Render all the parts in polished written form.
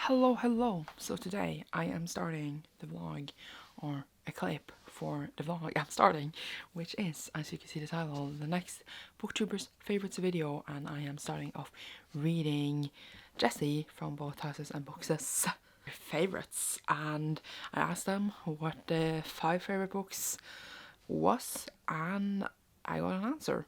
Hello. So today I am starting the vlog, or a clip for the vlog I'm starting, which is, as you can see the title, the next Booktubers favorites video, and I am starting off reading Jessie from Bowties and Books' favorites, and I asked them what the 5 favorite books was, and I got an answer.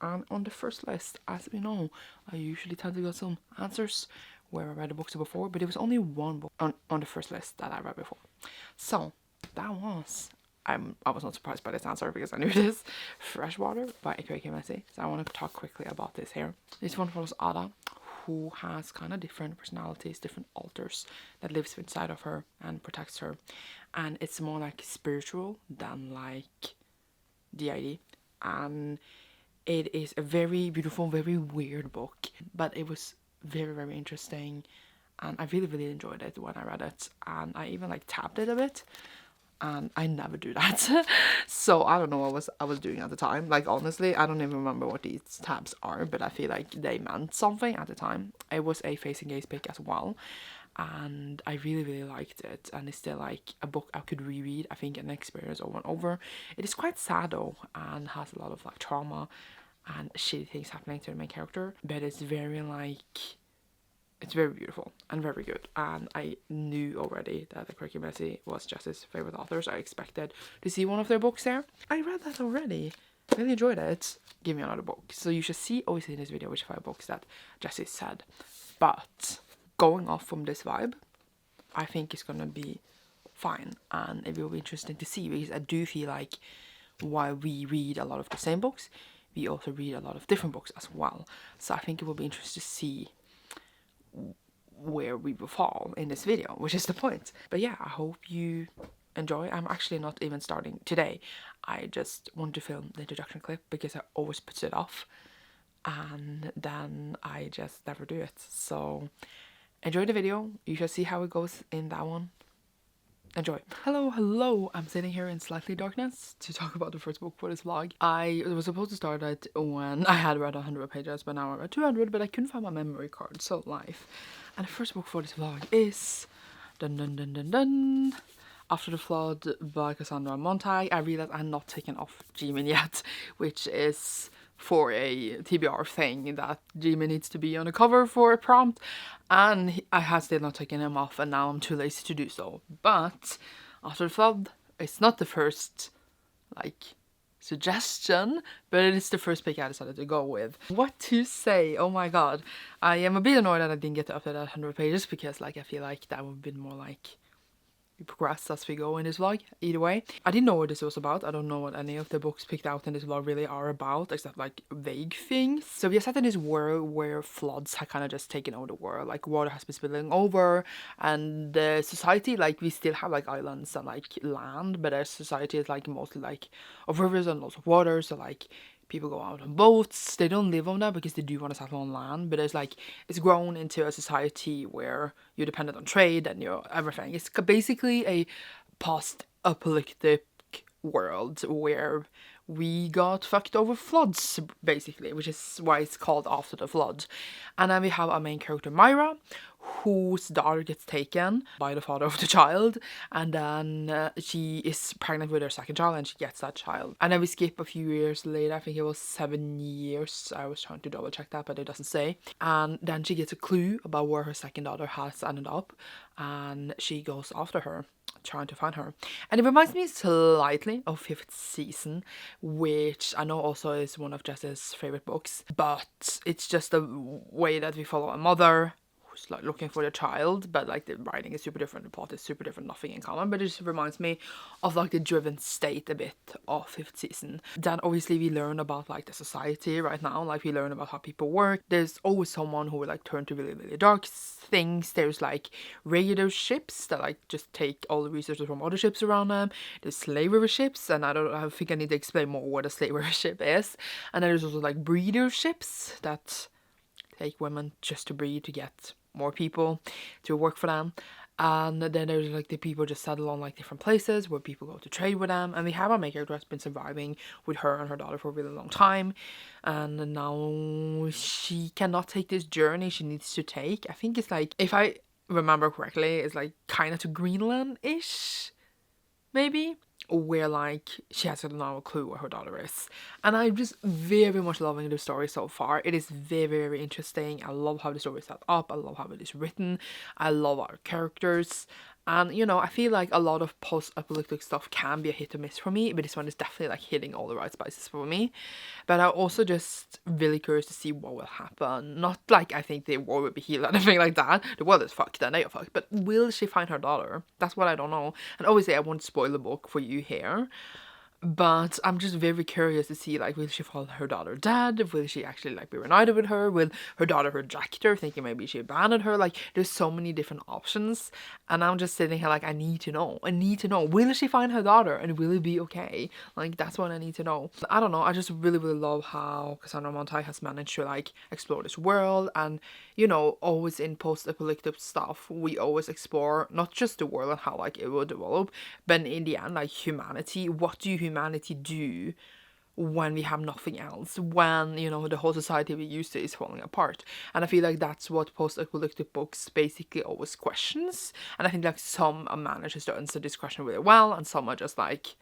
And on the first list, as we know, I usually tend to get some answers where I read the books before, but it was only one book on the first list that I read before. So that was, I was not surprised by this answer because I knew this, Freshwater by Intereting. So I want to talk quickly about this here. This one follows Ada, who has kind of different personalities, different alters that lives inside of her and protects her. And it's more like spiritual than like DID. And it is a very beautiful, very weird book, but it was very interesting, and I really enjoyed it when I read it, and I even like tapped it a bit, and I never do that. So I don't know what I was doing at the time. Like, honestly, I don't even remember what these tabs are, but I feel like they meant something at the time. It was a facing gaze pick as well, and I really liked it, and it's still like a book I could reread, I think, and experience over and over. It is quite sad though, and has a lot of like trauma and shitty things happening to the main character, but it's very like, it's very beautiful and very good. And I knew already that the Quirky Messi was Jess's favorite authors. I expected to see one of their books there. I read that already, really enjoyed it. Give me another book. So you should see, obviously, in this video which 5 books that Jessie said, but going off from this vibe, I think it's gonna be fine, and it will be interesting to see, because I do feel like while we read a lot of the same books, we also read a lot of different books as well. So I think it will be interesting to see where we will fall in this video, which is the point. But yeah, I hope you enjoy. I'm actually not even starting today. I just want to film the introduction clip because I always put it off, and then I just never do it. So enjoy the video. You shall see how it goes in that one. Enjoy. Hello. I'm sitting here in slightly darkness to talk about the first book for this vlog. I was supposed to start it when I had read 100 pages, but now I'm at 200, but I couldn't find my memory card, so life. And the first book for this vlog is After the Flood by Cassandra Montag. I realized I'm not taken off Jimin yet, which is for a TBR thing that Jimin needs to be on the cover for a prompt, and I have still not taken him off, and now I'm too lazy to do so. But After the Flood, it's not the first like suggestion, but it is the first pick I decided to go with. What to say? Oh my god, I am a bit annoyed that I didn't get up to that 100 pages, because like I feel like that would have been more like we progress as we go in this vlog. Either way, I didn't know what this was about. I don't know what any of the books picked out in this vlog really are about, except like vague things. So we are set in this world where floods have kind of just taken over the world. Like water has been spilling over, and the society, like we still have like islands and like land, but our society is like mostly like of rivers and lots of water. So like people go out on boats. They don't live on that because they do want to settle on land, but it's grown into a society where you're dependent on trade and everything. It's basically a post-apocalyptic world where we got fucked over floods, basically, which is why it's called After the Flood. And then we have our main character, Myra, whose daughter gets taken by the father of the child, and then she is pregnant with her second child, and she gets that child. And then we skip a few years later, I think it was 7 years, I was trying to double check that, but it doesn't say. And then she gets a clue about where her second daughter has ended up, and she goes after her, trying to find her. And it reminds me slightly of 5th Season, which I know also is one of Jess's favorite books, but it's just the way that we follow a mother who's like looking for the child, but like the writing is super different, the plot is super different, nothing in common, but it just reminds me of like the driven state a bit of 5th Season. Then obviously we learn about like the society right now, like we learn about how people work. There's always someone who would like turn to really dark things. There's like raider ships that like just take all the resources from other ships around them. There's slavery ships, and I think I need to explain more what a slavery ship is. And then there's also like breeder ships that take women just to breed, to get more people to work for them. And then there's like the people just settle on like different places where people go to trade with them. And we have our main character has been surviving with her and her daughter for a really long time, and now she cannot take this journey she needs to take. I think it's like, if I remember correctly, is like kind of to Greenland-ish, maybe, where like she has no clue where her daughter is. And I'm just very much loving the story so far. It is very, very interesting. I love how the story is set up. I love how it is written. I love our characters. And you know, I feel like a lot of post-apocalyptic stuff can be a hit or miss for me, but this one is definitely like hitting all the right spices for me. But I'm also just really curious to see what will happen. Not like I think the war will be healed or anything like that. The world is fucked and they are fucked. But will she find her daughter? That's what I don't know. And obviously I won't spoil the book for you here. But I'm just very curious to see, like, will she find her daughter dead? Will she actually, like, be reunited with her? Will her daughter reject her, thinking maybe she abandoned her? Like, there's so many different options. And I'm just sitting here like, I need to know. I need to know. Will she find her daughter? And will it be okay? Like, that's what I need to know. I don't know. I just really, really love how Cassandra Monteith has managed to, like, explore this world. And, you know, always in post-apocalyptic stuff, we always explore not just the world and how, like, it will develop, but in the end, like, humanity. What do humanity do when we have nothing else, when, you know, the whole society we used to is falling apart? And I feel like that's what post-apocalyptic books basically always questions. And I think like some manages to answer this question really well, and some are just like,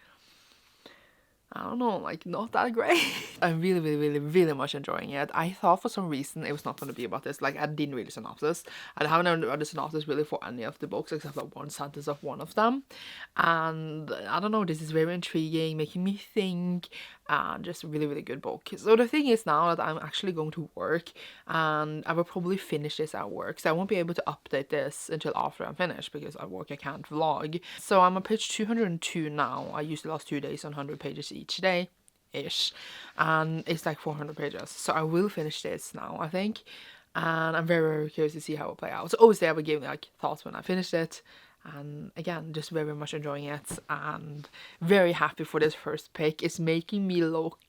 I don't know, like not that great. I'm really, really, really, really much enjoying it. I thought for some reason it was not going to be about this. Like, I didn't read the synopsis. I haven't read the synopsis really for any of the books except like one sentence of one of them. And I don't know, this is very intriguing, making me think, and just a really, really good book. So the thing is now that I'm actually going to work, and I will probably finish this at work. So I won't be able to update this until after I'm finished because at work I can't vlog. So I'm on page 202 now. I used the last 2 days on 100 pages each day ish, and it's like 400 pages, so I will finish this now, I think, and I'm very, very curious to see how it will play out. So obviously I will give like thoughts when I finish it, and again, just very much enjoying it and very happy for this first pick. It's making me look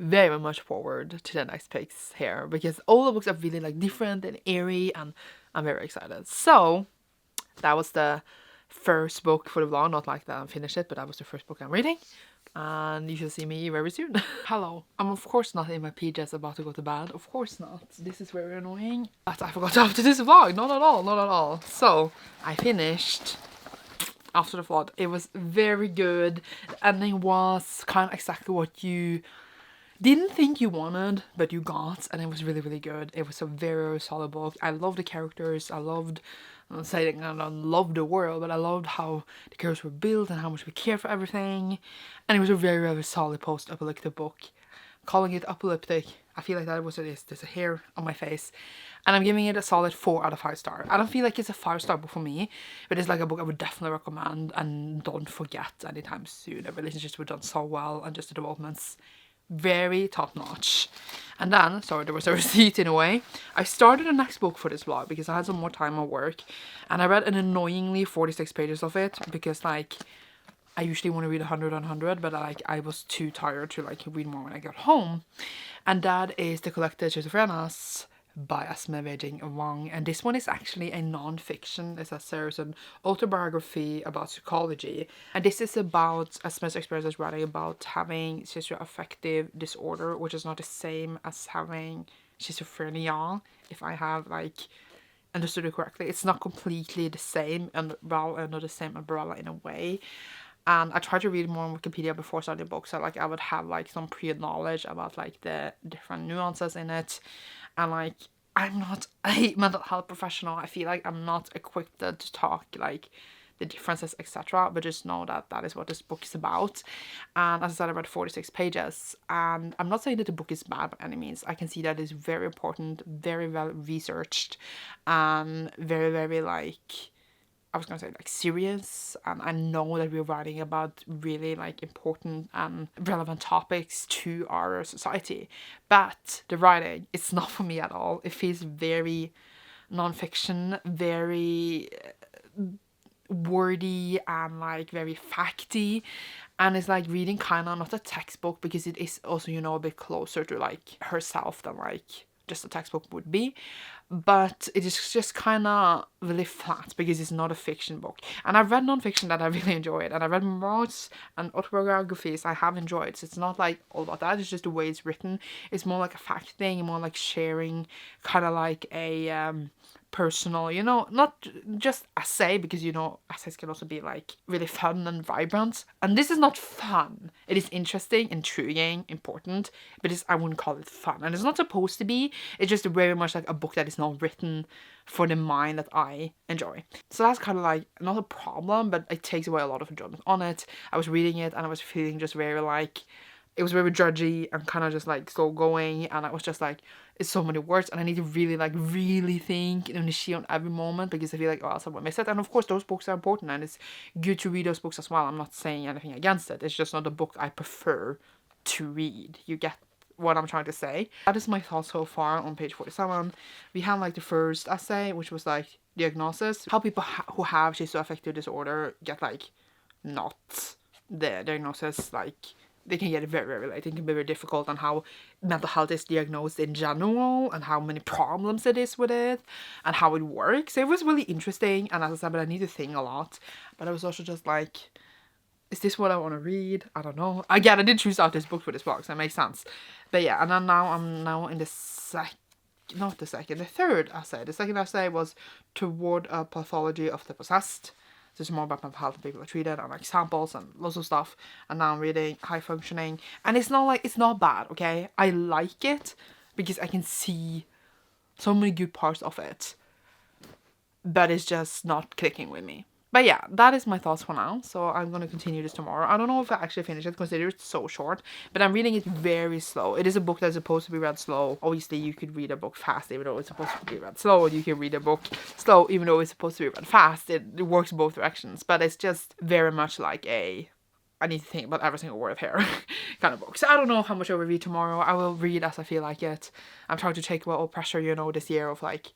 very much forward to the next picks here, because all the books are really like different and airy, and I'm very excited. So that was the first book for the vlog, not like that I'm finished it, but that was the first book I'm reading, and you shall see me very soon. Hello, I'm of course not in my PJs about to go to bed, of course not. This is very annoying, but I forgot after this vlog. Not at all, not at all. So I finished after the vlog. It was very good. The ending was kind of exactly what you didn't think you wanted, but you got, and it was really, really good. It was a very, very solid book. I loved the characters. I loved, I'm not saying I don't love the world, but I loved how the characters were built and how much we care for everything. And it was a very, very solid post-apocalyptic book. Calling it apocalyptic, I feel like that was what it is. There's a hair on my face. And I'm giving it a solid 4 out of 5 stars. I don't feel like it's a 5-star book for me, but it's like a book I would definitely recommend, and don't forget anytime soon. The relationships were done so well, and just the developments very top notch. And then, sorry, there was a receipt in a way. I started the next book for this vlog because I had some more time at work, and I read an annoyingly 46 pages of it because like I usually want to read 100 on 100, but like I was too tired to like read more when I got home. And that is The Collected Schizophrenics by Esme Wejing Wang, and this one is actually a non-fiction. It says there's an autobiography about psychology, and this is about Esme's experience as writing about having schizoaffective disorder, which is not the same as having schizophrenia, if I have like understood it correctly. It's not completely the same umbrella, under the same umbrella in a way. And I tried to read more on Wikipedia before starting the book, so like I would have like some pre-knowledge about like the different nuances in it. And like I'm not a mental health professional. I feel like I'm not equipped to talk like the differences, etc. But just know that that is what this book is about. And as I said, I read 46 pages, and I'm not saying that the book is bad by any means. I can see that it's very important, very well researched, and very, very like, I was gonna say like serious, and I know that we're writing about really like important and relevant topics to our society, but the writing, it's not for me at all. It feels very non-fiction, very wordy, and like very facty, and it's like reading kind of not a textbook, because it is also, you know, a bit closer to like herself than like just a textbook would be, but it is just kind of really flat because it's not a fiction book. And I've read non-fiction that I really enjoyed, and I've read memoirs and autobiographies I have enjoyed, so it's not like all about that. It's just the way it's written. It's more like a fact thing, more like sharing, kind of like a personal, you know, not just essay, because, you know, essays can also be like really fun and vibrant. And this is not fun. It is interesting, intriguing, important, but I wouldn't call it fun. And it's not supposed to be. It's just very much like a book that is not written for the mind that I enjoy. So that's kind of like not a problem, but it takes away a lot of enjoyment on it. I was reading it and I was feeling just very like, it was very judgy and kind of just like slow going, and I was just like, it's so many words and I need to really think and initiate on every moment, because I feel like, oh, else I will miss it. And of course those books are important and it's good to read those books as well. I'm not saying anything against it. It's just not a book I prefer to read. You get what I'm trying to say. That is my thoughts so far on page 47. We have like the first essay, which was like diagnosis. How people who have schizoaffective disorder get like not the diagnosis, like they can get it very late. It can be very difficult, and how mental health is diagnosed in general and how many problems it is with it and how it works. It was really interesting, and as I said, but I need to think a lot. But I was also just like, is this what I want to read? I don't know. Again, I did choose out this book for this box. That makes sense. But yeah, and then I'm now in the third essay. The second essay was Toward a Pathology of the Possessed. So it's more about mental health and people are treated, and like examples and lots of stuff. And now I'm reading High Functioning, and it's not bad, okay? I like it because I can see so many good parts of it, but it's just not clicking with me. But yeah, that is my thoughts for now. So I'm going to continue this tomorrow. I don't know if I actually finish it, considering it's so short. But I'm reading it very slow. It is a book that's supposed to be read slow. Obviously, you could read a book fast even though it's supposed to be read slow. You can read a book slow even though it's supposed to be read fast. It works both directions. But it's just very much like I need to think about every single word here kind of book. So I don't know how much I will read tomorrow. I will read as I feel like it. I'm trying to take away all pressure, you know, this year of like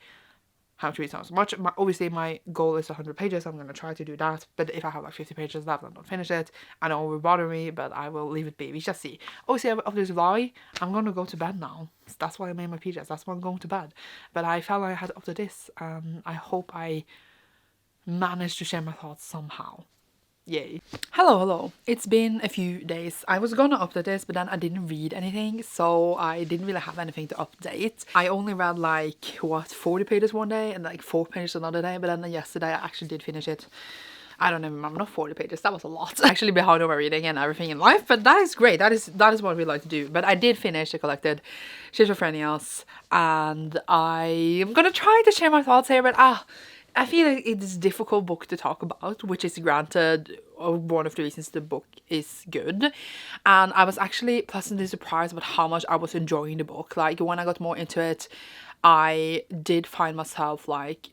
how to read so much. Obviously my goal is 100 pages. I'm going to try to do that, but if I have like 50 pages left, I don't finish it. I know it will bother me, but I will leave it be. We shall see. Obviously after this vlog, I'm going to go to bed now. That's why I made my PJs. That's why I'm going to bed. But I felt like I had to upload this. I hope I managed to share my thoughts somehow. Yay. Hello. It's been a few days. I was gonna update this, but then I didn't read anything, so I didn't really have anything to update. I only read like, 40 pages one day and like 4 pages another day, but then yesterday I actually did finish it. I don't even remember, not 40 pages, that was a lot. Actually behind on my reading and everything in life, but that is great. That is what we like to do. But I did finish the collected schizophrenias, and I am gonna try to share my thoughts here, but I feel like it's a difficult book to talk about, which is granted one of the reasons the book is good. And I was actually pleasantly surprised about how much I was enjoying the book. Like when I got more into it, I did find myself like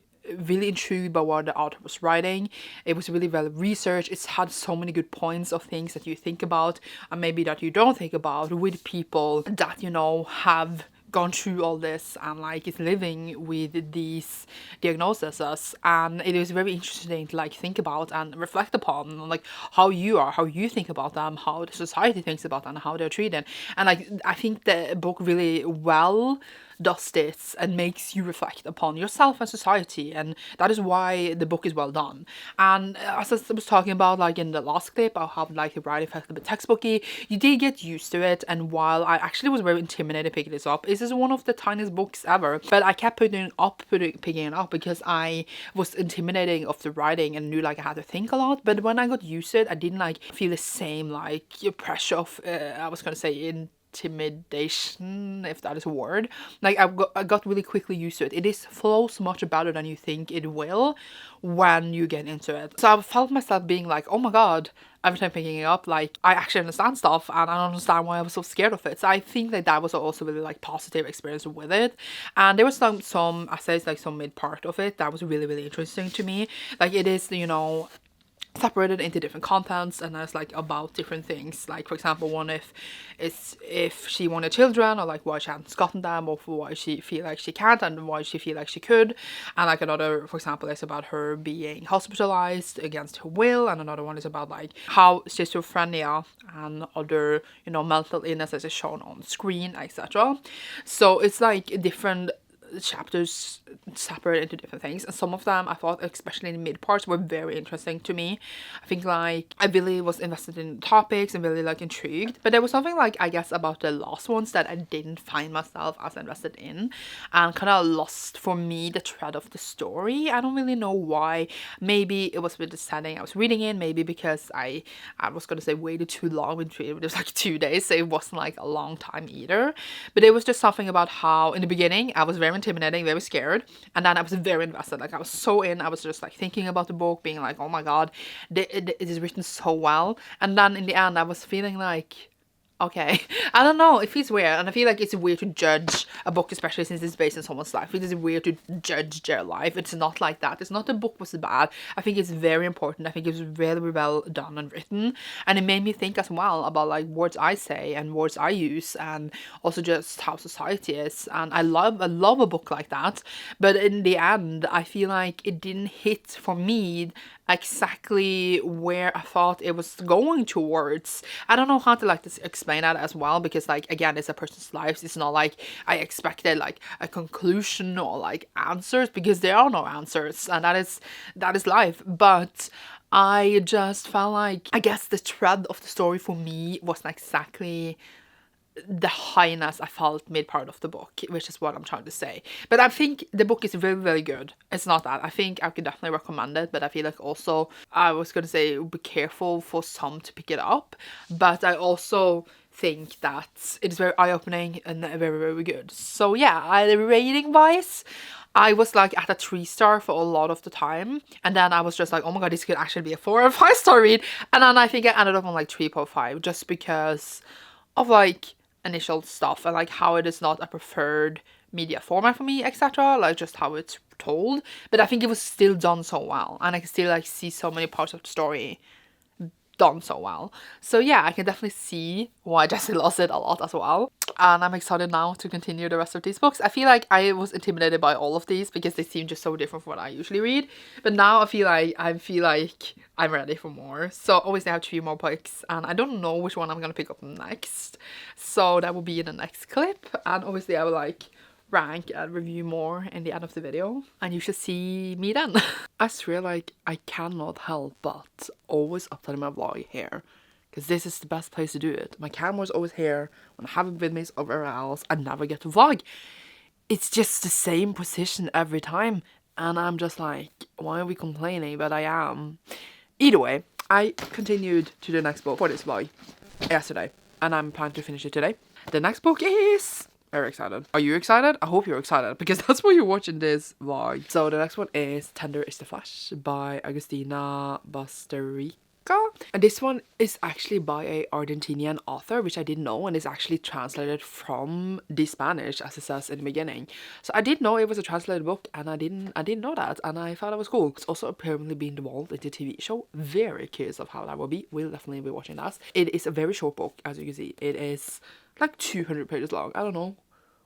really intrigued by what the author was writing. It was really well researched. It's had so many good points of things that you think about and maybe that you don't think about with people that, you know, have gone through all this and like is living with these diagnoses, and it is very interesting to like think about and reflect upon like how you think about them, how the society thinks about them, and how they're treated. And like I think the book really well does this and makes you reflect upon yourself and society, and that is why the book is well done. And as I was talking about like in the last clip, I have like the writing felt a bit textbooky. You did get used to it, and while I actually was very intimidated picking this up, this is one of the tiniest books ever, but I kept picking it up because I was intimidating of the writing and knew like I had to think a lot. But when I got used to it, I didn't like feel the same like pressure of I was gonna say intimidation, if that is a word. Like I got really quickly used to it. It flows much better than you think it will when you get into it. So I felt myself being like, oh my god, every time picking it up, like I actually understand stuff and I don't understand why I was so scared of it. So I think like that was also really like positive experience with it. And there was some essays, like some mid part of it that was really interesting to me. Like it is, you know, separated into different contents, and there's like about different things. Like for example, one if she wanted children, or like why she hadn't gotten them, or why she feel like she can't and why she feel like she could. And like another, for example, is about her being hospitalized against her will, and another one is about like how schizophrenia and other, you know, mental illnesses is shown on screen, etc. So it's like different chapters separate into different things, and some of them I thought, especially in the mid parts, were very interesting to me. I think like I really was invested in topics and really like intrigued, but there was something like I guess about the last ones that I didn't find myself as invested in, and kind of lost for me the thread of the story. I don't really know why. Maybe it was with the setting I was reading in, maybe because I was gonna say waited too long with it was like 2 days, so it wasn't like a long time either. But it was just something about how in the beginning I was very intimidating, very scared, and then I was very invested. Like I was so in, I was just like thinking about the book, being like, oh my god, it is written so well. And then in the end I was feeling like, okay, I don't know, it feels weird, and I feel like it's weird to judge a book, especially since it's based on someone's life. It is weird to judge their life. It's not like that. It's not the book was bad. I think it's very important. I think it's really well done and written, and it made me think as well about like words I say and words I use, and also just how society is. And I love a book like that, but in the end I feel like it didn't hit for me exactly where I thought it was going towards. I don't know how to like this explain that as well, because like again, it's a person's life. It's not like I expected like a conclusion or like answers, because there are no answers, and that is life. But I just felt like, I guess the thread of the story for me wasn't exactly the highness I felt mid part of the book, which is what I'm trying to say. But I think the book is very, very good. It's not that. I think I could definitely recommend it, but I feel like also, I was going to say be careful for some to pick it up, but I also think that it is very eye-opening and very, very good. So yeah, rating wise, I was like at a 3-star for a lot of the time, and then I was just like, oh my god, this could actually be a 4 or 5-star read, and then I think I ended up on like 3.5 just because of like initial stuff and like how it is not a preferred media format for me, etc., like just how it's told. But I think it was still done so well, and I can still like see so many parts of the story done so well. So yeah, I can definitely see why Jesse loves it a lot as well, and I'm excited now to continue the rest of these books. I feel like I was intimidated by all of these because they seem just so different from what I usually read, but now I feel like I'm ready for more. So obviously I have 3 more books, and I don't know which one I'm gonna pick up next, so that will be in the next clip, and obviously I will like rank and review more in the end of the video, and you should see me then. I swear, like, I cannot help but always upload my vlog here, because this is the best place to do it. My camera's always here. When I have it with me somewhere else, I never get to vlog. It's just the same position every time, and I'm just like, why are we complaining? But I am. Either way, I continued to the next book for this vlog yesterday, and I'm planning to finish it today. The next book is... very excited. Are you excited? I hope you're excited, because that's why you're watching this vlog. So the next one is Tender is the Flesh by Agustina Basterica. And this one is actually by a Argentinian author, which I didn't know, and is actually translated from the Spanish, as it says in the beginning. So I didn't know it was a translated book, and I didn't know that, and I thought it was cool. It's also apparently being devolved into a TV show. Very curious of how that will be. We'll definitely be watching that. It is a very short book, as you can see. It is like 200 pages long. I don't know.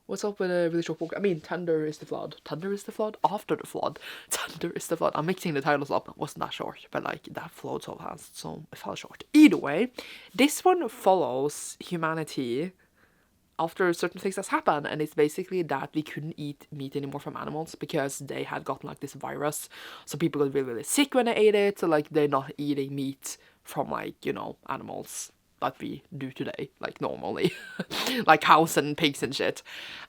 What's up with a really short book? I mean, Tender is the Flood. Tender is the Flood? After the Flood. Tender is the Flood. I'm mixing the titles up. It wasn't that short, but like that flowed so fast, so it fell short. Either way, this one follows humanity after certain things that's happened, and it's basically that we couldn't eat meat anymore from animals because they had gotten like this virus. So people got really, really sick when they ate it. So like they're not eating meat from like, you know, animals that we do today, like normally, like cows and pigs and shit.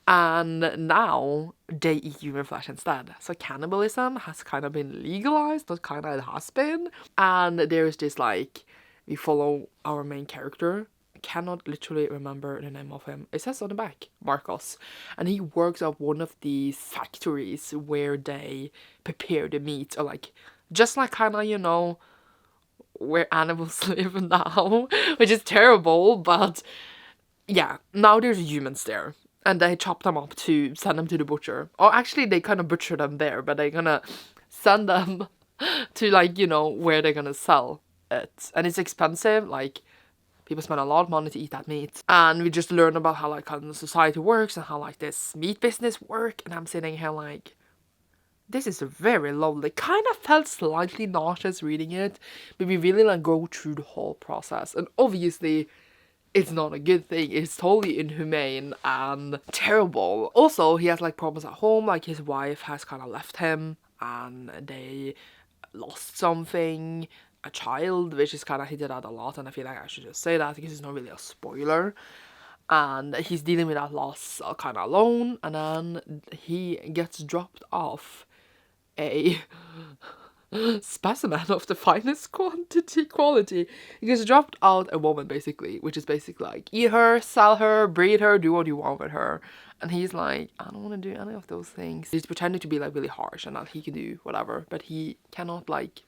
And now they eat human flesh instead. So cannibalism has kind of been legalized, not kind of, it has been. And there's this like, we follow our main character. I cannot literally remember the name of him. It says on the back, Marcos. And he works at one of these factories where they prepare the meat, or like, just like kind of, you know, where animals live now, which is terrible, but yeah, now there's humans there, and they chop them up to send them to the butcher. Or actually, they kind of butcher them there, but they're gonna send them to, like, you know, where they're gonna sell it. And it's expensive, like, people spend a lot of money to eat that meat. And we just learn about how, like, how the society works and how, like, this meat business work, and I'm sitting here like, this is very lovely. Kind of felt slightly nauseous reading it, but we really like go through the whole process. And obviously, it's not a good thing. It's totally inhumane and terrible. Also, he has like problems at home, like his wife has kind of left him and they lost something, a child, which is kind of hinted at a lot, and I feel like I should just say that because it's not really a spoiler. And he's dealing with that loss kind of alone, and then he gets dropped off a specimen of the finest quality. He gets dropped out a woman, basically, which is basically like, eat her, sell her, breed her, do what you want with her. And he's like, I don't want to do any of those things. He's pretending to be like really harsh and that he can do whatever, but he cannot like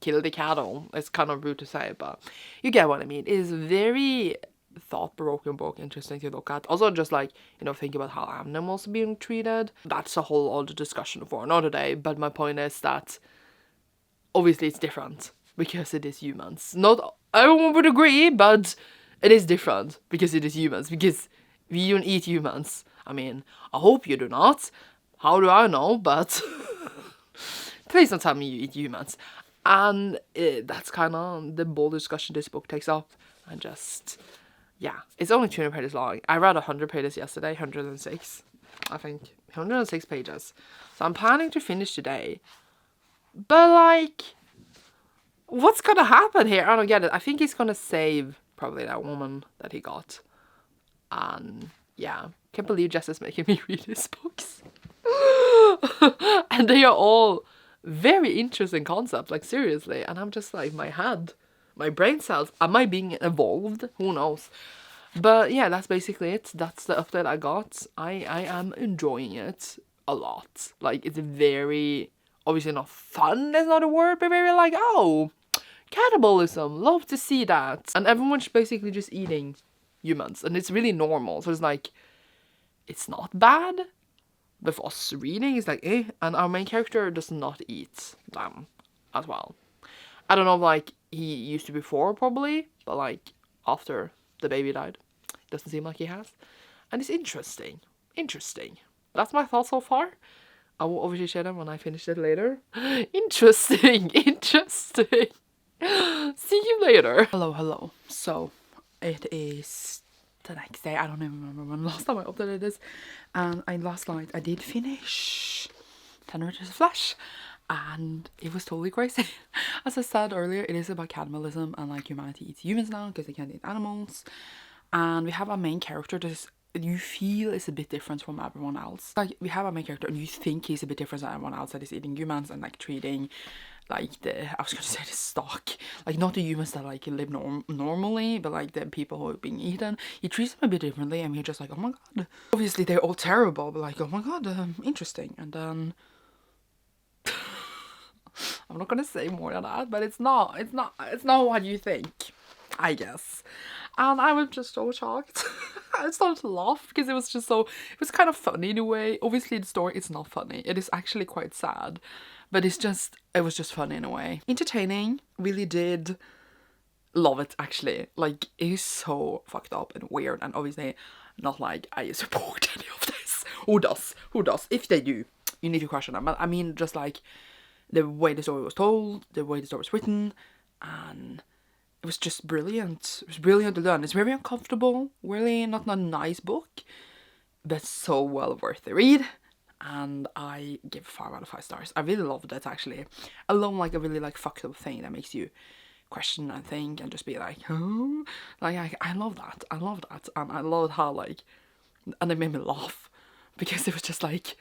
kill the cattle. It's kind of rude to say, but you get what I mean. It is very thought-provoking book, interesting to look at. Also, just like, you know, think about how animals are being treated. That's a whole other discussion for another day, but my point is that obviously it's different because it is humans. Not everyone would agree, but it is different because it is humans, because we don't eat humans. I mean, I hope you do not. How do I know? But please don't tell me you eat humans. And that's kind of the bold discussion this book takes up. And just, yeah, it's only 200 pages long. I read 100 pages yesterday, 106, I think. 106 pages. So I'm planning to finish today. But, like, what's gonna happen here? I don't get it. I think he's gonna save probably that woman that he got. And, yeah. Can't believe Jess is making me read his books. And they are all very interesting concepts, like seriously. And I'm just like, my brain cells, am I being evolved? Who knows? But yeah, that's basically it. That's the update I got. I am enjoying it a lot. Like, it's very, obviously not fun, that's not a word, but very like, oh, cannibalism, love to see that. And everyone's basically just eating humans, and it's really normal. So it's like, it's not bad, but for us reading, it's like, eh. And our main character does not eat them as well. I don't know, like, he used to before, probably, but like, after the baby died, doesn't seem like he has. And it's interesting. Interesting. That's my thoughts so far. I will obviously share them when I finish it later. Interesting. Interesting. See you later. Hello. So, it is the next day. I don't even remember when last time I updated this. And last night I did finish 10 Riches of Flesh. And it was totally crazy. As I said earlier, it is about cannibalism and like humanity eats humans now because they can't eat animals. And we have a main character that you feel is a bit different from everyone else. Like, we have a main character and you think he's a bit different than everyone else that is eating humans and like treating like I was gonna say the stock, like not the humans that like live normally, but like the people who are being eaten. He treats them a bit differently, and we're just like, oh my god. Obviously they're all terrible, but like, oh my god, interesting. And then I'm not gonna say more than that, but it's not what you think, I guess. And I was just so shocked. I started to laugh because it was kind of funny in a way. Obviously the story is not funny. It is actually quite sad, but it was just funny in a way. Entertaining, really did love it actually. Like, it is so fucked up and weird, and obviously not like I support any of this. Who does? If they do, you need to question them. But I mean, just like the way the story was told, the way the story was written, and it was just brilliant. It was brilliant to learn. It's very uncomfortable, really not a nice book, but so well worth the read. And I give 5 out of 5 stars. I really loved it actually. I love like a really like fucked up thing that makes you question and think and just be like, oh, like I love that. And I loved how like, and it made me laugh because it was just like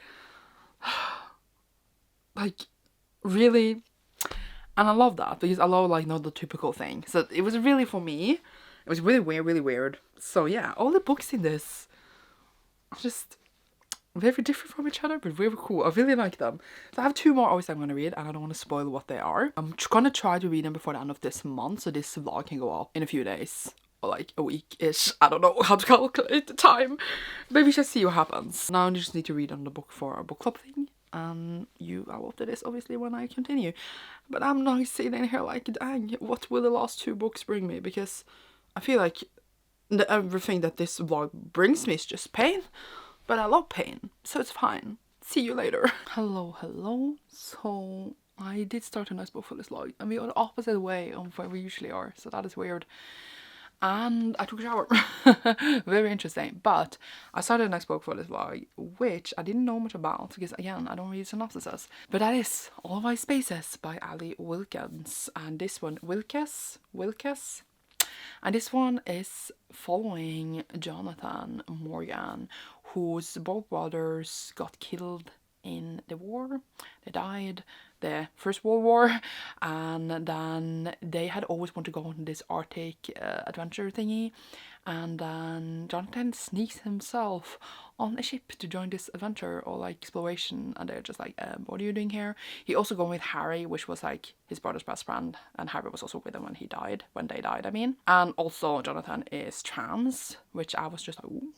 really. And I love that because I love like not the typical thing. So it was really, for me, it was really weird. So yeah, all the books in this are just very different from each other, but very cool. I really like them. So I have 2 more obviously I'm going to read, and I don't want to spoil what they are. I'm going to try to read them before the end of this month, so this vlog can go up in a few days. Or like a week-ish. I don't know how to calculate the time. Maybe we shall see what happens. Now I just need to read on the book for a book club thing. I will do this obviously when I continue, but I'm not sitting here like, dang, what will the last 2 books bring me? Because I feel like everything that this vlog brings me is just pain, but I love pain, so it's fine. See you later. Hello. So I did start a nice book for this vlog, and we are the opposite way of where we usually are, so that is weird. and I took a shower. Very interesting. But I started the next book for this vlog, which I didn't know much about because again I don't read synopsises. But that is All of My Spaces by Ali Wilkins, and this one Wilkes, and this one is following Jonathan Morgan, whose both brothers got killed in the war. They died the First World War, and then they had always wanted to go on this Arctic adventure thingy, and then Jonathan sneaks himself on a ship to join this adventure or like exploration, and they're just like, what are you doing here? He also going with Harry, which was like his brother's best friend, and Harry was also with him when they died, I mean. And also Jonathan is trans, which I was just like, ooh.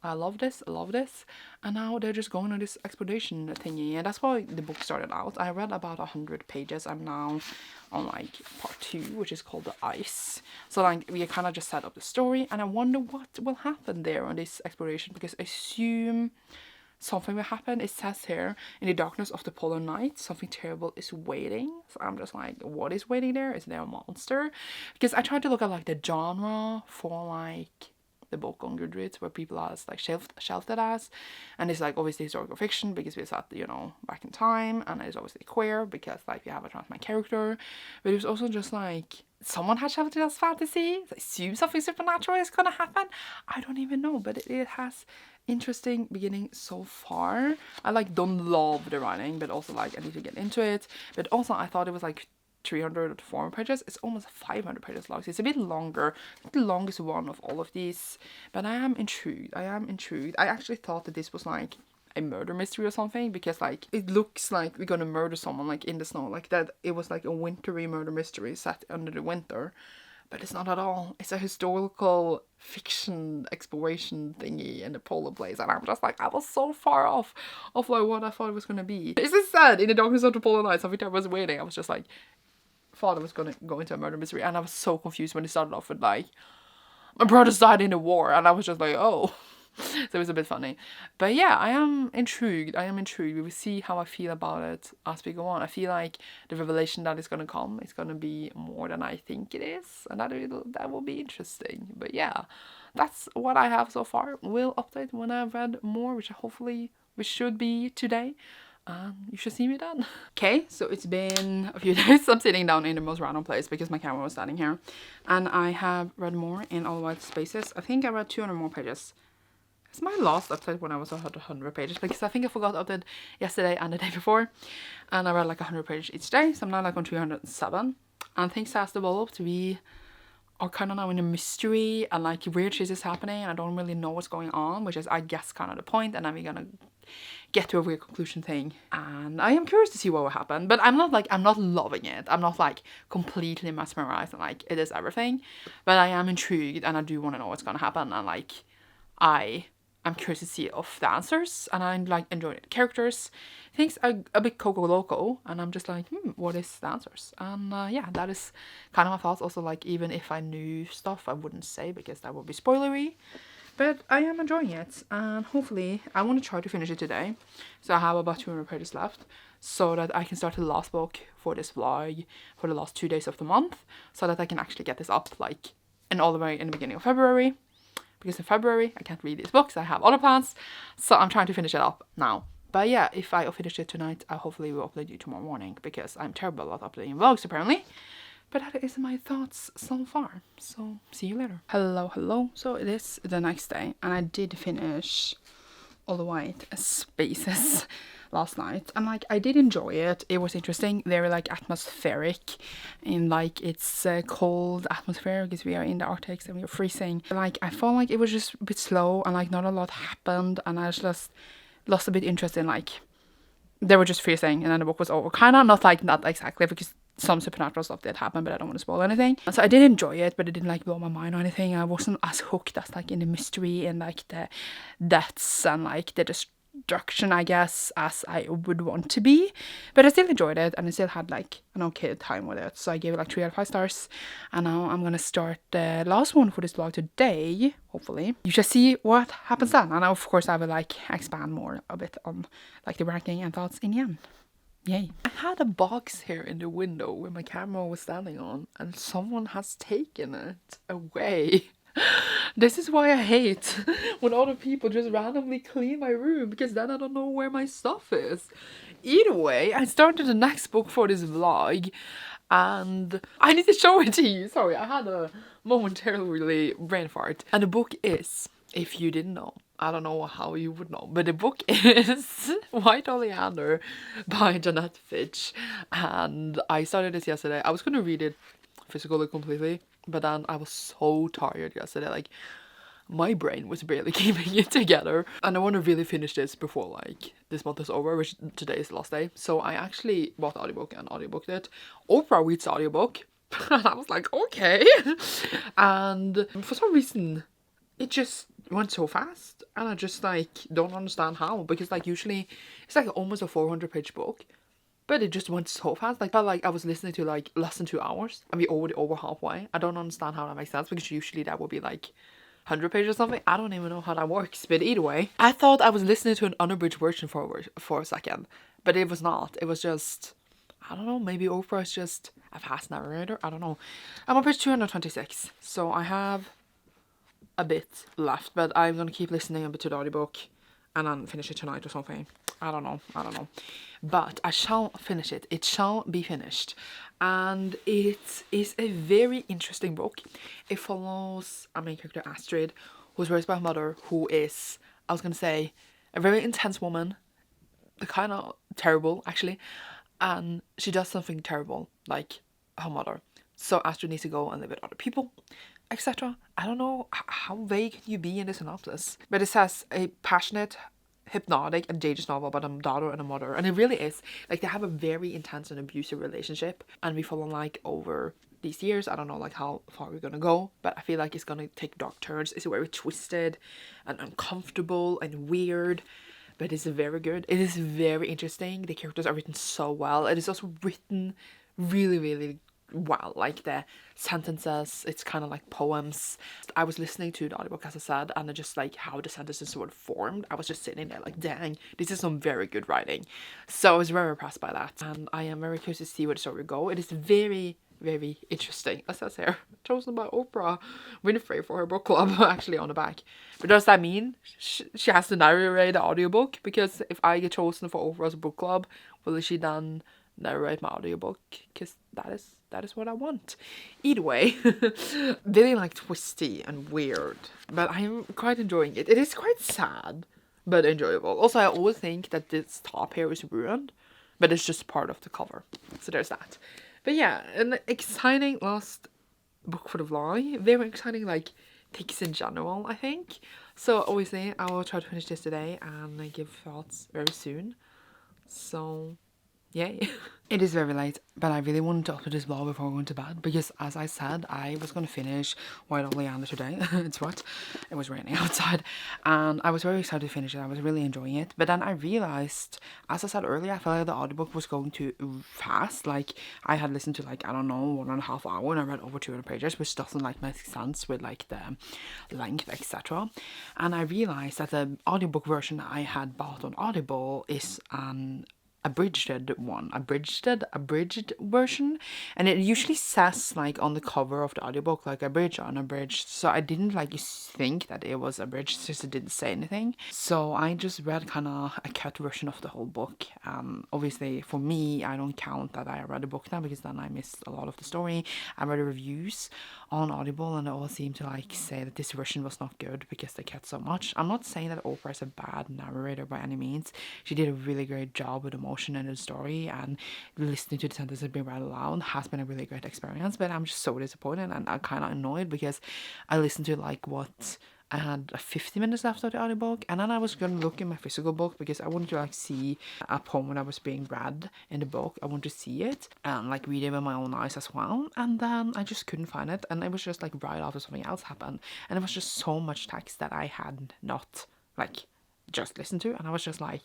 I love this, and now they're just going on this expedition thingy, and that's why the book started out. I read about 100 pages. I'm now on like part 2, which is called The Ice. So like we kind of just set up the story, and I wonder what will happen there on this exploration, because I assume something will happen. It says here, in the darkness of the polar night, something terrible is waiting. So I'm just like, what is waiting there? Is there a monster? Because I tried to look at like the genre for like the book on Goodreads, where people are like shelved it as, and it's like obviously historical fiction because we're set, you know, back in time, and it's obviously queer because like we have a trans man character, but it was also just like someone had shelved it as fantasy. I assume something supernatural is gonna happen. I don't even know, but it has interesting beginning so far. I like don't love the writing, but also like I need to get into it. But also I thought it was like 300 to 400 pages. It's almost 500 pages long. So it's a bit longer, the longest one of all of these. But I am intrigued. I actually thought that this was like a murder mystery or something, because like it looks like we're gonna murder someone like in the snow, like that. It was like a wintry murder mystery set under the winter. But it's not at all. It's a historical fiction exploration thingy in the polar place, and I'm just like, I was so far off of like what I thought it was gonna be. It's just sad, in the darkness of the polar night, something I was waiting. I was just like, thought I was gonna go into a murder mystery, and I was so confused when it started off with like, my brothers died in the war, and I was just like, oh. So it was a bit funny. But yeah, I am intrigued. We will see how I feel about it as we go on. I feel like the revelation that is gonna come is gonna be more than I think it is, and that will be interesting. But yeah, that's what I have so far. We'll update when I've read more, which should be today. You should see me then. Okay, so it's been a few days. I'm sitting down in the most random place because my camera was standing here, and I have read more in All White Spaces. I think I read 200 more pages. It's my last update when I was 100 pages, because I think I forgot to update yesterday and the day before, and I read like 100 pages each day, so I'm now like on 307, and things has developed. We are kind of now in a mystery, and like weird shit is happening, and I don't really know what's going on, which is I guess kind of the point, and then we're gonna get to a weird conclusion thing, and I am curious to see what will happen. But I'm not loving it. I'm not like completely mesmerized and like it is everything, but I am intrigued, and I do want to know what's gonna happen, and like I'm curious to see of the answers, and I'm like enjoying the characters. Things are a bit Coco Loco, and I'm just like, what is the answers? And yeah, that is kind of my thoughts. Also, like, even if I knew stuff, I wouldn't say because that would be spoilery. But I am enjoying it, and hopefully I want to try to finish it today. So I have about 200 pages left, so that I can start the last book for this vlog for the last 2 days of the month, so that I can actually get this up like all the way in the beginning of February. Because in February I can't read these books, I have other plans, so I'm trying to finish it up now. But yeah, if I finish it tonight, I hopefully will upload you tomorrow morning, because I'm terrible at uploading vlogs apparently. But that is my thoughts so far, so see you later. Hello. So it is the next day, and I did finish All the White Spaces last night, and like I did enjoy it. It was interesting, very like atmospheric, in like it's cold atmosphere because we are in the Arctic and we are freezing. Like I felt like it was just a bit slow, and like not a lot happened, and I just lost a bit interest in like they were just freezing, and then the book was over. Kind of not exactly, because some supernatural stuff did happen, but I don't want to spoil anything. So I did enjoy it, but it didn't like blow my mind or anything. I wasn't as hooked as like in the mystery and like the deaths and like the destruction, I guess, as I would want to be. But I still enjoyed it, and I still had like an okay time with it. So I gave it like 3 out of 5 stars. And now I'm gonna start the last one for this vlog today, hopefully. You shall see what happens then. And of course I will like expand more a bit on like the ranking and thoughts in the end. Yay. I had a box here in the window where my camera was standing on, and someone has taken it away. This is why I hate when other people just randomly clean my room, because then I don't know where my stuff is. Either way, I started the next book for this vlog, and I need to show it to you. Sorry, I had a momentarily brain fart. And the book is, if you didn't know, I don't know how you would know, but the book is White Oleander by Jeanette Fitch, and I started this yesterday. I was gonna read it physically completely, but then I was so tired yesterday, like my brain was barely keeping it together, and I want to really finish this before like this month is over, which today is the last day. So I actually bought the audiobook and audiobooked it. Oprah reads the audiobook and I was like, okay. And for some reason it just went so fast, and I just like don't understand how, because like usually it's like almost a 400-page book, but it just went so fast. Like, felt like I was listening to like less than 2 hours, and we already over halfway. I don't understand how that makes sense, because usually that would be like 100 pages or something. I don't even know how that works, but either way, I thought I was listening to an unabridged version for a second, but it was not. It was just, I don't know, maybe Oprah is just a fast narrator. I don't know. I'm on page 226, so I have a bit left, but I'm gonna keep listening a bit to the audiobook and then finish it tonight or something. I don't know, but I shall finish it. It shall be finished, and it is a very interesting book. It follows a main character, Astrid, who's raised by her mother, who is, I was gonna say, a very intense woman, kind of terrible actually, and she does something terrible like her mother. So Astrid needs to go and live with other people, etc. I don't know how vague can you be in the synopsis, but it says a passionate, hypnotic and dangerous novel about a daughter and a mother, and it really is. Like, they have a very intense and abusive relationship, and we follow like over these years. I don't know like how far we're gonna go, but I feel like it's gonna take dark turns. It's very twisted and uncomfortable and weird, but it's very good. It is very interesting. The characters are written so well. It is also written really, really well. Like the sentences, it's kind of like poems. I was listening to the audiobook, as I said, and just like how the sentences were formed, I was just sitting there like, dang, this is some very good writing. So I was very impressed by that, and I am very curious to see where the story will go. It is very, very interesting. As I says here, chosen by Oprah Winfrey for her book club, actually on the back. But does that mean she has to narrate the audiobook? Because if I get chosen for Oprah's book club, will she then narrate my audiobook? Because that is what I want. Either way, really like twisty and weird, but I'm quite enjoying it. It is quite sad, but enjoyable. Also, I always think that this top here is ruined, but it's just part of the cover. So there's that. But yeah, an exciting last book for the vlog. Very exciting like things in general, I think. So obviously I will try to finish this today and give thoughts very soon. So yay. It is very late, but I really wanted to upload this vlog before going to bed, because as I said, I was going to finish White Oleander today. It's what? It was raining outside, and I was very excited to finish it. I was really enjoying it, but then I realized, as I said earlier, I felt like the audiobook was going too fast. Like, I had listened to like, I don't know, 1.5 hours, and I read over 200 pages, which doesn't like make sense with like the length, etc. And I realized that the audiobook version I had bought on Audible is an abridged version, and it usually says like on the cover of the audiobook like abridged or unabridged, so I didn't like think that it was abridged since it didn't say anything. So I just read kind of a cut version of the whole book. Obviously for me, I don't count that I read the book now, because then I missed a lot of the story. I read the reviews on Audible, and they all seem to like say that this version was not good because they cut so much. I'm not saying that Oprah is a bad narrator by any means. She did a really great job with emotion in the story, and listening to the sentences being read aloud has been a really great experience. But I'm just so disappointed, and I'm kind of annoyed, because I listened to like what, I had 50 minutes left of the audiobook, and then I was gonna look in my physical book because I wanted to like see a poem that was being read in the book. I wanted to see it and like read it with my own eyes as well, and then I just couldn't find it, and it was just like right after something else happened, and it was just so much text that I had not like just listened to, and I was just like,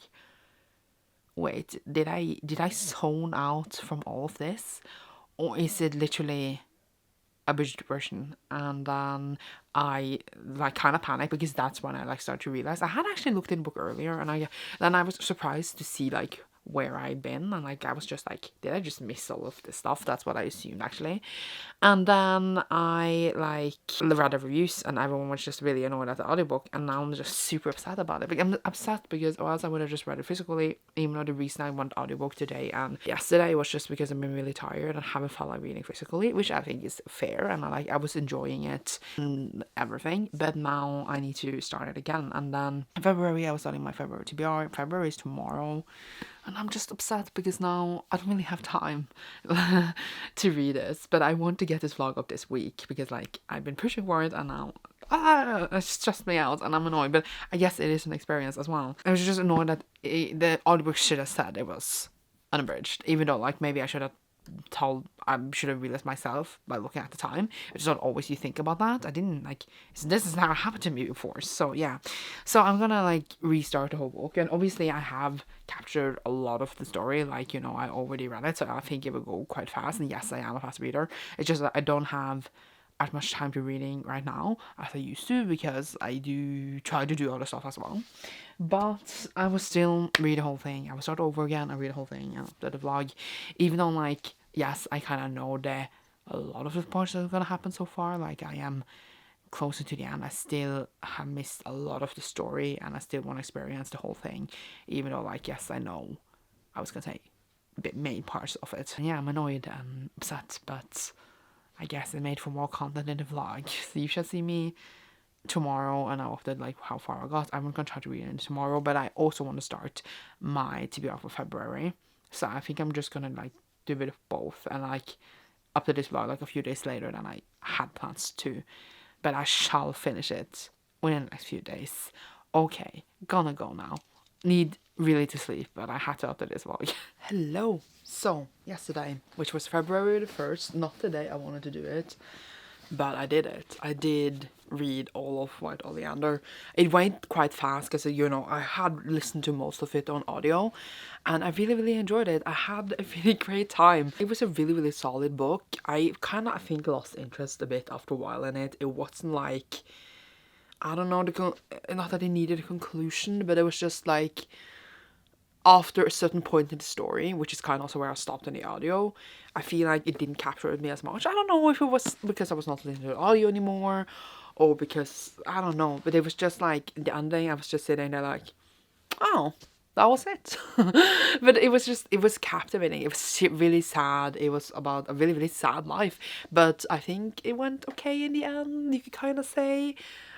wait, did I zone out from all of this, or is it literally abridged version? And then I like kind of panicked, because that's when I like started to realize I had actually looked in the book earlier, and I was surprised to see like where I'd been, and like I was just like, did I just miss all of this stuff? That's what I assumed actually. And then I like read the reviews and everyone was just really annoyed at the audiobook, and now I'm just super upset about it. Like, I'm upset because or else I would have just read it physically, even though the reason I want audiobook today and yesterday was just because I've been really tired and haven't felt like reading physically, which I think is fair, and I was enjoying it and everything, but now I need to start it again. And then in February I was starting my February TBR. February is tomorrow. And I'm just upset because now I don't really have time to read this. But I want to get this vlog up this week because like I've been pushing for it, and now it stressed me out and I'm annoyed. But I guess it is an experience as well. I was just annoyed that the audiobook should have said it was unabridged, even though like maybe I should have realized myself by looking at the time. It's not always you think about that. I didn't like, this has never happened to me before. So yeah, so I'm gonna like restart the whole book, and obviously I have captured a lot of the story, like, you know, I already read it, so I think it will go quite fast. And yes, I am a fast reader. It's just that I don't have as much time to reading right now as I used to, because I do try to do other stuff as well. But I will still read the whole thing. I will start over again and read the whole thing after the vlog, even though like, yes, I kind of know that a lot of the parts that are going to happen so far. Like, I am closer to the end. I still have missed a lot of the story, and I still want to experience the whole thing, even though like, yes, I know I was going to say main parts of it. And yeah, I'm annoyed and upset, but I guess it made for more content in the vlog. So you shall see me tomorrow, and I'll update like how far I got. I'm gonna try to read it tomorrow, but I also want to start my TBR for February. So I think I'm just gonna like do a bit of both, and like update this vlog like a few days later than I had plans to. But I shall finish it within the next few days. Okay, gonna go now. Need really to sleep, but I had to update this vlog. Hello. So yesterday, which was February the 1st, not the day I wanted to do it, but I did it. I did read all of White Oleander. It went quite fast because, you know, I had listened to most of it on audio, and I really enjoyed it. I had a really great time. It was a really solid book. I kind of, I think, lost interest a bit after a while in it. It wasn't like, I don't know, not that it needed a conclusion, but it was just like, after a certain point in the story, which is kind of also where I stopped in the audio, I feel like it didn't capture me as much. I don't know if it was because I was not listening to the audio anymore, or because, I don't know, but it was just like, the ending, I was just sitting there like, oh, that was it. But it was captivating. It was really sad. It was about a really sad life, but I think it went okay in the end, you could kind of say.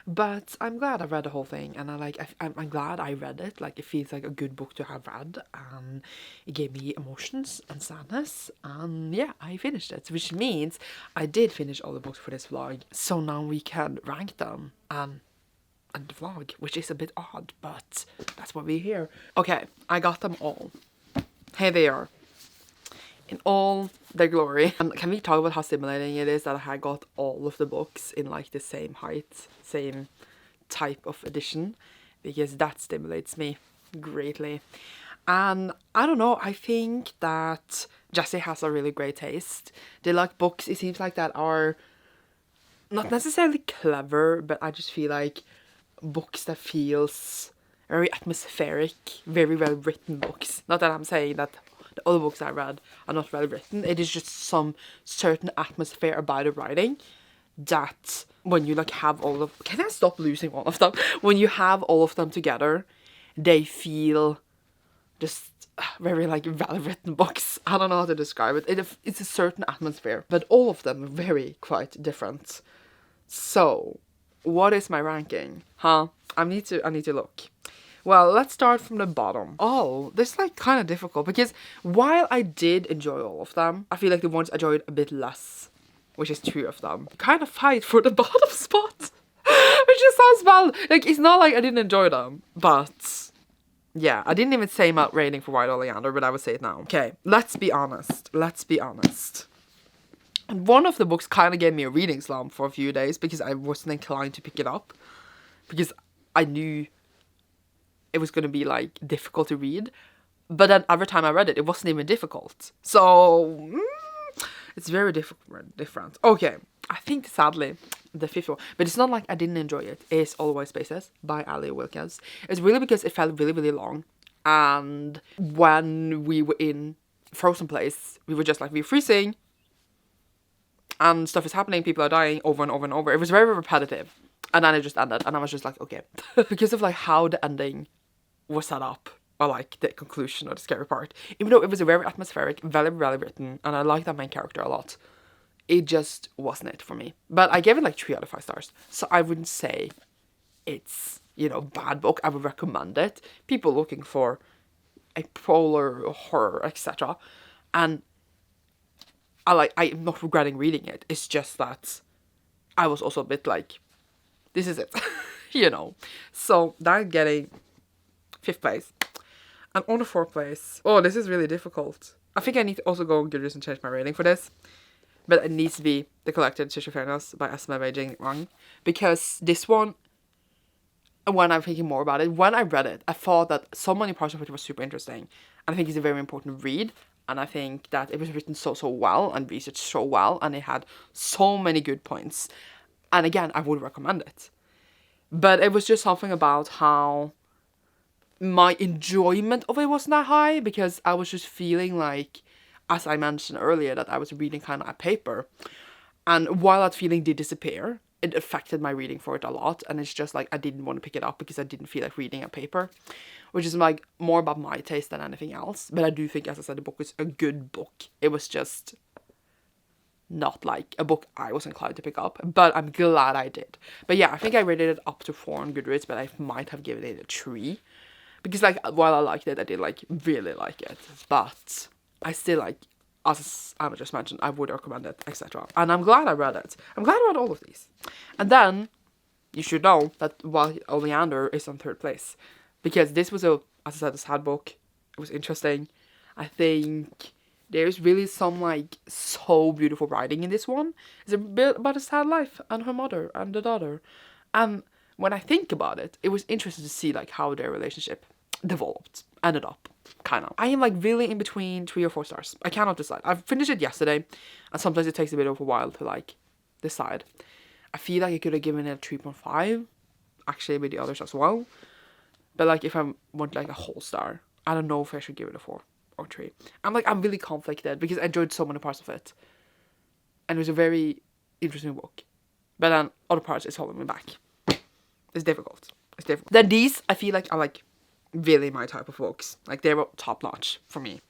But I'm glad I read the whole thing, and I'm glad I read it. Like, it feels like a good book to have read, and it gave me emotions and sadness, and yeah, I finished it, which means I did finish all the books for this vlog. So now we can rank them and the vlog, which is a bit odd, but that's why we're here. Okay, I got them all. Here they are, in all their glory. And can we talk about how stimulating it is that I got all of the books in like the same height, same type of edition, because that stimulates me greatly. And I don't know, I think that Jessie has a really great taste. They like books, it seems like, that are not necessarily clever, but I just feel like books that feels very atmospheric, very well written books. Not that I'm saying that the other books I read are not well written. It is just some certain atmosphere about the writing that when you like have all of, can I stop losing one of them? When you have all of them together, they feel just very like well written books. I don't know how to describe it. It's a certain atmosphere, but all of them are very quite different. So what is my ranking? Huh? I need to look. Well, let's start from the bottom. Oh, this is like kind of difficult because while I did enjoy all of them, I feel like the ones I enjoyed a bit less, which is 2 of them, kind of fight for the bottom spot. Which just sounds bad. Like, it's not like I didn't enjoy them, but yeah, I didn't even say my rating for White Oleander, but I would say it now. Okay, let's be honest. Let's be honest. And one of the books kind of gave me a reading slump for a few days because I wasn't inclined to pick it up, because I knew it was going to be like difficult to read, but then every time I read it, it wasn't even difficult. So it's very different. Okay, I think sadly the 5th one, but it's not like I didn't enjoy it, is All White Spaces by Ali Wilkins. It's really because it felt really long. And when we were in frozen place, we were just like, we're freezing and stuff is happening, people are dying over and over and over. It was very repetitive. And then it just ended, and I was just like, okay. Because of like how the ending was set up, or like the conclusion or the scary part, even though it was very atmospheric, very well written, and I liked that main character a lot, it just wasn't it for me. But I gave it like 3 out of 5 stars, so I wouldn't say it's, you know, bad book. I would recommend it. People looking for a polar horror, etc. And I'm not regretting reading it. It's just that I was also a bit like, this is it, you know. So that getting 5th place. And on the 4th place, oh, this is really difficult. I think I need to also go on Goodreads and change my rating for this. But it needs to be The Collected Schizophrenias by Esme Beijing Wang. Because this one, when I'm thinking more about it, when I read it, I thought that so many parts of it were super interesting. And I think it's a very important read. And I think that it was written so well and researched so well. And it had so many good points. And again, I would recommend it. But it was just something about how my enjoyment of it wasn't that high, because I was just feeling like, as I mentioned earlier, that I was reading kind of a paper. And while that feeling did disappear, it affected my reading for it a lot. And it's just like, I didn't want to pick it up because I didn't feel like reading a paper, which is like more about my taste than anything else. But I do think, as I said, the book is a good book. It was just not like a book I was inclined to pick up, but I'm glad I did. But yeah, I think I rated it up to 4 on Goodreads, but I might have given it a 3. Because like, while I liked it, I did like really like it. But I still like, as I just mentioned, I would recommend it, etc. And I'm glad I read it. I'm glad I read all of these. And then, you should know that while Oleander is on 3rd place. Because this was as I said, a sad book. It was interesting. I think there's really some like so beautiful writing in this one. It's a bit about a sad life and her mother and the daughter. And when I think about it, it was interesting to see like how their relationship developed, ended up, kind of. I am like really in between 3 or 4 stars. I cannot decide. I finished it yesterday, and sometimes it takes a bit of a while to like decide. I feel like I could have given it a 3.5, actually with the others as well. But like, if I want like a whole star, I don't know if I should give it a 4 or 3. I'm really conflicted because I enjoyed so many parts of it. And it was a very interesting book. But then other parts is holding me back. It's difficult. It's difficult. Then these, I feel like, are like really my type of books. Like, they were top notch for me.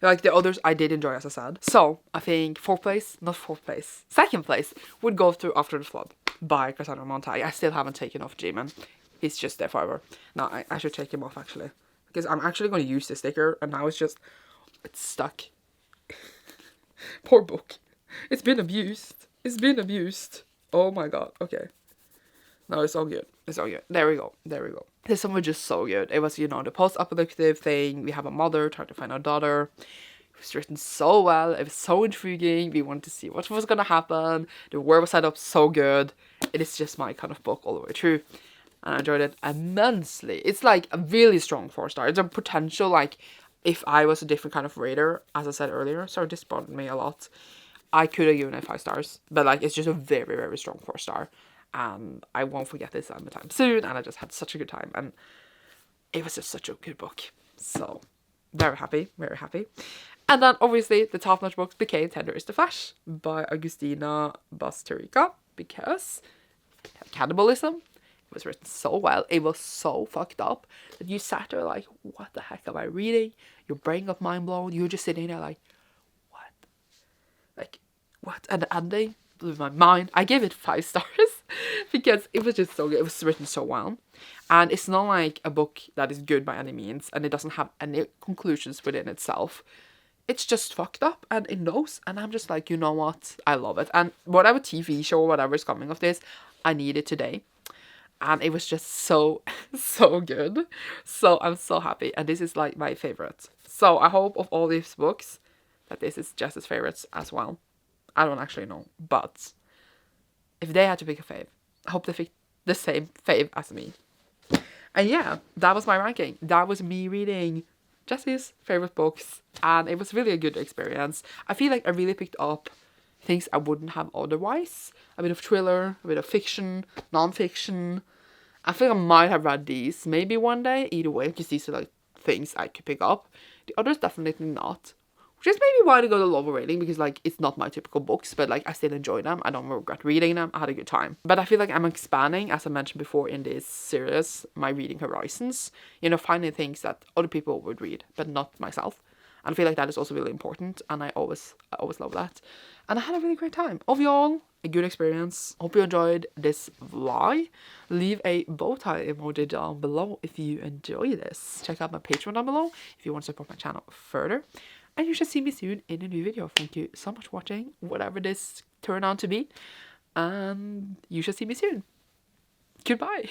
Like, the others I did enjoy, as I said. So, I think 4th place, not 4th place, 2nd place would go to After the Flood by Cassandra Montag. I still haven't taken off G-Man. He's just there forever. No, I should take him off, actually. Because I'm actually going to use this sticker, and now it's stuck. Poor book. It's been abused. It's been abused. Oh my god. Okay. No, it's all good. It's all good. There we go. There we go. This one was just so good. It was, you know, the post-apocalyptic thing. We have a mother trying to find her daughter. It was written so well. It was so intriguing. We wanted to see what was going to happen. The world was set up so good. It is just my kind of book all the way through. And I enjoyed it immensely. It's like a really strong 4-star. It's a potential, like, if I was a different kind of rater, as I said earlier. Sorry, this bothered me a lot. I could have given it 5 stars. But, like, it's just a very, very strong 4-star. And I won't forget this anytime soon. And I just had such a good time. And it was just such a good book. So, very happy. Very happy. And then, obviously, the top-notch book became Tender is the Flesh by Agustina Basterica. Because cannibalism. It was written so well. It was so fucked up that you sat there like, what the heck am I reading? Your brain got mind blown. You were just sitting there like, what? Like, what? And the ending blew my mind. I gave it 5 stars because it was just so good. It was written so well. And it's not like a book that is good by any means, and it doesn't have any conclusions within itself. It's just fucked up, and it knows. And I'm just like, you know what? I love it. And whatever TV show or whatever is coming of this, I need it today. And it was just so good. So I'm so happy. And this is like my favorite. So I hope of all these books that this is Jess's favorites as well. I don't actually know. But if they had to pick a fave, I hope they pick the same fave as me. And yeah, that was my ranking. That was me reading Jess's favorite books. And it was really a good experience. I feel like I really picked up things I wouldn't have otherwise. A bit of thriller, a bit of fiction, non-fiction. I think I might have read these maybe one day, either way, because these are like things I could pick up. The others definitely not. Which is maybe why they got a lower rating, because like it's not my typical books, but like I still enjoy them. I don't regret reading them. I had a good time. But I feel like I'm expanding, as I mentioned before in this series, my reading horizons. You know, finding things that other people would read, but not myself. And I feel like that is also really important, and I always love that. And I had a really great time. Overall, a good experience. Hope you enjoyed this vlog. Leave a bow tie emoji down below if you enjoy this. Check out my Patreon down below if you want to support my channel further. And you should see me soon in a new video. Thank you so much for watching, whatever this turned out to be. And you should see me soon. Goodbye.